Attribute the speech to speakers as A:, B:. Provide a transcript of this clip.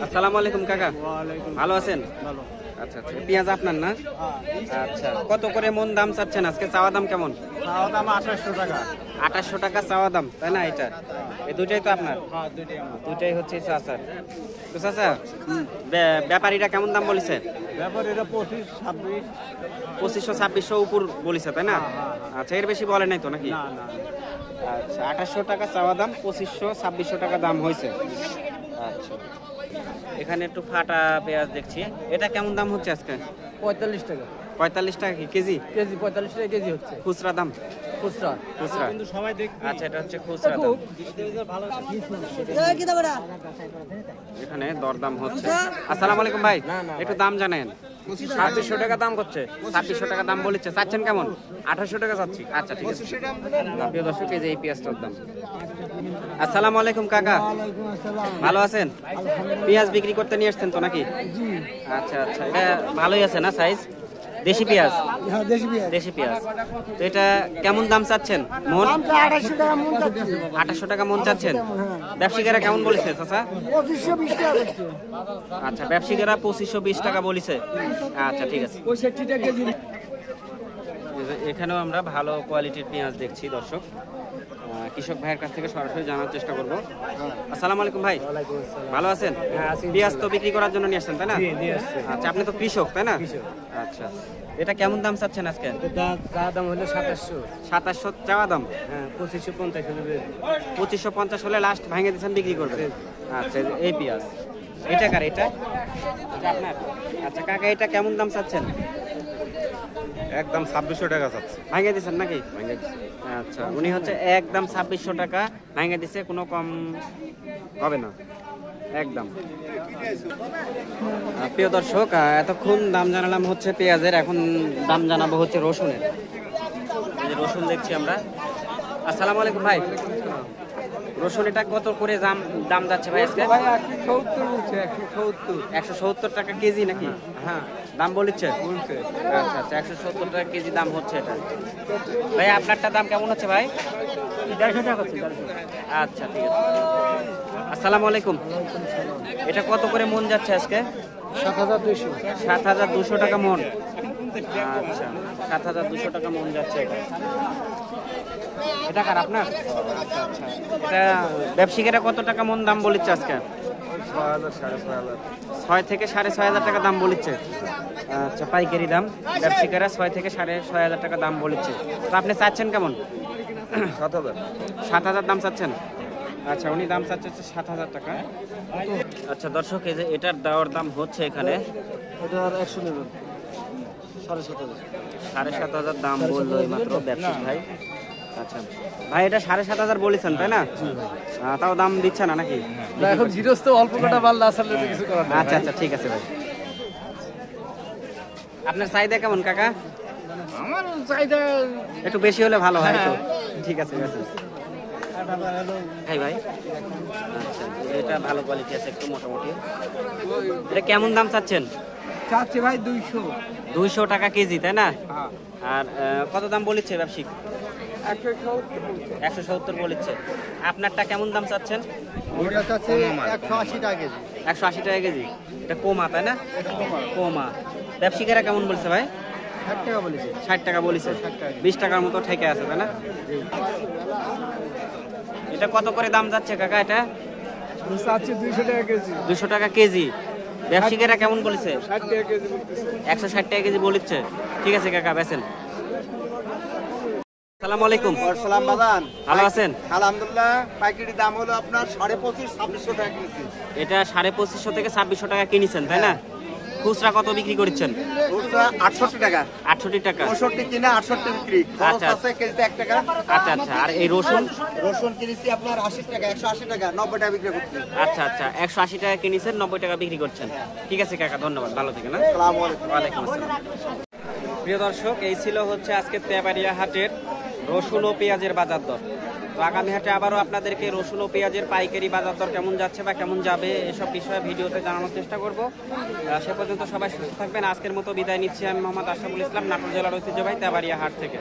A: আসসালামু আলাইকুম কাকা, ভালো আছেন? আচ্ছা আচ্ছা, পেঁয়াজ আপনার না? আচ্ছা, কত করে মন দাম চাচ্ছেন আজকে? চাওয়া দাম কেমন?
B: চাওয়া দাম 2800 টাকা।
A: 2800 টাকা চাওয়া দাম, তাই না? এটা এই দুইটাই তো আপনার? দুইটাই হচ্ছে চাচার। তো চাচা, ব্যাপারীরা কেমন দাম বলেছে?
B: ব্যাপারীরা 25, 26।
A: 2500-2600 উপর বলেছে, তাই না? আচ্ছা, এর বেশি বলে নাই তো নাকি?
B: না না।
A: আচ্ছা, 2800 টাকা চাওয়া দাম, 2500-2600 টাকা দাম হয়েছে। আচ্ছা, এখানে একটু ফাটা পেঁয়াজ দেখছি, এটা কেমন দাম হচ্ছে আজকে?
B: 45 টাকা।
A: 45 টাকা কি কেজি?
B: কেজি 45 টাকা কেজি হচ্ছে
A: খুচরা দাম?
B: খুচরা।
A: খুচরা
B: কিন্তু সবাই দেখবে।
A: আচ্ছা, এটা হচ্ছে খুচরা দাম। এখানে দরদাম হচ্ছে। আসসালামু আলাইকুম ভাই, একটু দাম জানেন?
B: 2600 টাকা দাম করছে।
A: 2600 টাকা দাম বলেছে, চাচ্ছেন কেমন?
B: 2800 টাকা চাচ্ছি।
A: আচ্ছা, ঠিক আছে। প্রিয় দর্শক, এই যে এই পেঁয়াজটার দাম। আসসালামু আলাইকুম কাকা, ভালো আছেন? পেঁয়াজ বিক্রি করতে নিয়ে আসছেন তো নাকি? আচ্ছা আচ্ছা, এটা ভালোই আছে না সাইজ? দেশি পেঁয়াজ?
B: হ্যাঁ,
A: দেশি পেঁয়াজ। তো এটা কেমন দাম চাচ্ছেন মন?
B: 2800 টাকা মন চাচ্ছি।
A: 2800 টাকা মন চাচ্ছেন? ব্যবসায়ীরা কেমন বলেছে চাচা?
B: 2520 টাকা করছে।
A: আচ্ছা, ব্যবসায়ীরা 2520 টাকা বলেছে। আচ্ছা, ঠিক আছে।
B: 65 টাকা কেজি।
A: এখানেও আমরা ভালো কোয়ালিটির পেঁয়াজ দেখছি দর্শক। কৃষক ভাইয়ের কাছ থেকে সরাসরি জানার চেষ্টা করব। আসসালামু আলাইকুম ভাই, ভালো আছেন? পেঁয়াজ তো বিক্রি করার জন্য নিয়ে আসছেন, তাই না? আচ্ছা, আপনি তো কৃষক, তাই না? আচ্ছা, এটা কেমন দাম চাচ্ছেন আজকে?
B: চা দাম হলো 2700।
A: 2700 চাওয়া দাম?
B: হ্যাঁ, 2550 হলো।
A: 2550 হলে লাস্ট ভাঙে দিচ্ছেন, বিক্রি করবেন? আচ্ছা, এই পেঁয়াজ এটা কার? এটা আপনার? আচ্ছা কাকা, এটা কেমন দাম চাচ্ছেন?
C: একদম 2600 টাকা চাচ্ছে।
A: ভাঙে দিচ্ছেন নাকি?
C: ভাঙে দিচ্ছি।
A: আচ্ছা, উনি হচ্ছে একদম 2600 টাকা ভাঙে দিচ্ছে, কোনো কম হবে না, একদম। প্রিয় দর্শক, এতক্ষণ দাম জানালাম হচ্ছে পেঁয়াজের, এখন দাম জানাবো হচ্ছে রসুনের। এই যে রসুন দেখছি আমরা। আসসালামু আলাইকুম ভাই, রসুন এটা কত করে দাম যাচ্ছে ভাই আজকে? 170 টাকা কেজি নাকি?
B: হ্যাঁ,
A: দাম বলেছে?
B: বলছে।
A: আচ্ছা আচ্ছা, 170 টাকা কেজি দাম হচ্ছে এটা। ভাই আপনারটা দাম কেমন হচ্ছে ভাই?
B: 150 টাকা হচ্ছে।
A: আচ্ছা, ঠিক আছে। আসসালামু আলাইকুম, এটা কত করে মন যাচ্ছে আজকে?
B: 7200।
A: 7200 টাকা মন। আচ্ছা, 7200 টাকা মন যাচ্ছে এটা। এটা কার আপনার? আচ্ছা আচ্ছা, এটা ব্যবসায়ীরা কত টাকা মন দাম বলেছে আজকে? 6 থেকে 6500 টাকা দাম বলেছে। আচ্ছা, পাইকারি দাম, ব্যবসায়ীরা 6 থেকে 6500 টাকা দাম বলেছে। তো আপনি চাচ্ছেন কেমন? 7000 দাম চাচ্ছেন? আচ্ছা, উনি দাম চাচ্ছে 7000 টাকা। আচ্ছা দর্শক, এই যে এটার দেওয়ার দাম হচ্ছে এখানে
B: এটা আর 100 নেবেন। 7500।
A: 7500 দাম বললো মাত্র ব্যবসায়ী ভাই। আচ্ছা ভাই, এটা 7500 বলেছেন তাই না? তাও দাম দিচ্ছে না নাকি?
B: না, এখন জিরোস তো অল্প কটা মাল না আসলে তো কিছু করার নেই।
A: আচ্ছা আচ্ছা, ঠিক আছে ভাই। আপনার চাহিদা কেমন কাকা?
B: আমার চাহিদা
A: একটু বেশি হলে ভালো হয় তো। ঠিক আছে, ঠিক আছে ভাই। ভাই আচ্ছা, এটা ভালো কোয়ালিটি আছে, একটু মোটামুটি। এটা কেমন দাম চাচ্ছেন?
B: চাচ্ছি ভাই 200।
A: 200 টাকা কেজি, তাই না?
B: হ্যাঁ,
A: আর কত দাম বলেছে ব্যবসায়িক?
B: 170।
A: 170 বলেছে। আপনারটা কেমন দাম চাচ্ছেন?
B: ওটা চাচ্ছি 180 টাকা কেজি।
A: 180 টাকা কেজি। এটা কোমা, তাই না? কোমা। ব্যবসায়ীরা কেমন বলছে ভাই?
B: 60 টাকা বলেছে।
A: 60 টাকা বলেছে। 20 টাকার মতো ঠেকে আছে, তাই না? এটা কত করে দাম যাচ্ছে কাকা? এটা
B: চাচ্ছি 200 টাকা কেজি।
A: 200 টাকা কেজি। ব্যবসায়ীরা কেমন বলেছে?
B: 60 টাকা কেজি বলতেছে।
A: 160 টাকা কেজি বলেছে। ঠিক আছে কাকা, বেচেন। আসসালামু আলাইকুম।
C: সালাম বাজান,
A: ভালো আছেন?
C: আলহামদুলিল্লাহ। পাইকারি দাম হলো আপনার 2550-2600 টাকা কিনছি।
A: এটা 2550 থেকে 2600 টাকা কিনেছেন, তাই না? খুচরা কত বিক্রি করছেন?
C: ওটা 68 টাকা।
A: 68 টাকা।
C: 65 কিনা 68 বিক্রি। খরচ
A: আচ্ছা।
C: আছে কেজিতে 1 টাকা।
A: আচ্ছা আচ্ছা, আর এই রসুন?
C: রসুন কিনেছি আপনার 80 টাকা, 180 টাকা, 90 টাকা বিক্রি করছি।
A: আচ্ছা আচ্ছা, 180 টাকা কিনেছেন, 90 টাকা বিক্রি করছেন। ঠিক আছে কাকা, ধন্যবাদ, ভালো থেকে না।
C: আসসালামু আলাইকুম।
A: ওয়ালাইকুম আসসালাম। প্রিয় দর্শক, এই ছিল হচ্ছে আজকে তেবাড়িয়া হাটের রসুন ও পেঁয়াজের বাজার দর। তো আগামী হাটে আবারও আপনাদেরকে রসুন ও পেঁয়াজের পাইকারি বাজার দর কেমন যাচ্ছে বা কেমন যাবে এসব বিষয়ে ভিডিওতে জানানোর চেষ্টা করব। সে পর্যন্ত সবাই সুস্থ থাকবেন। আজকের মতো বিদায় নিচ্ছি আমি মোহাম্মদ আশরাফুল ইসলাম, নাটোর জেলার ঐতিহ্যবাহী তেবাড়িয়া হাট থেকে।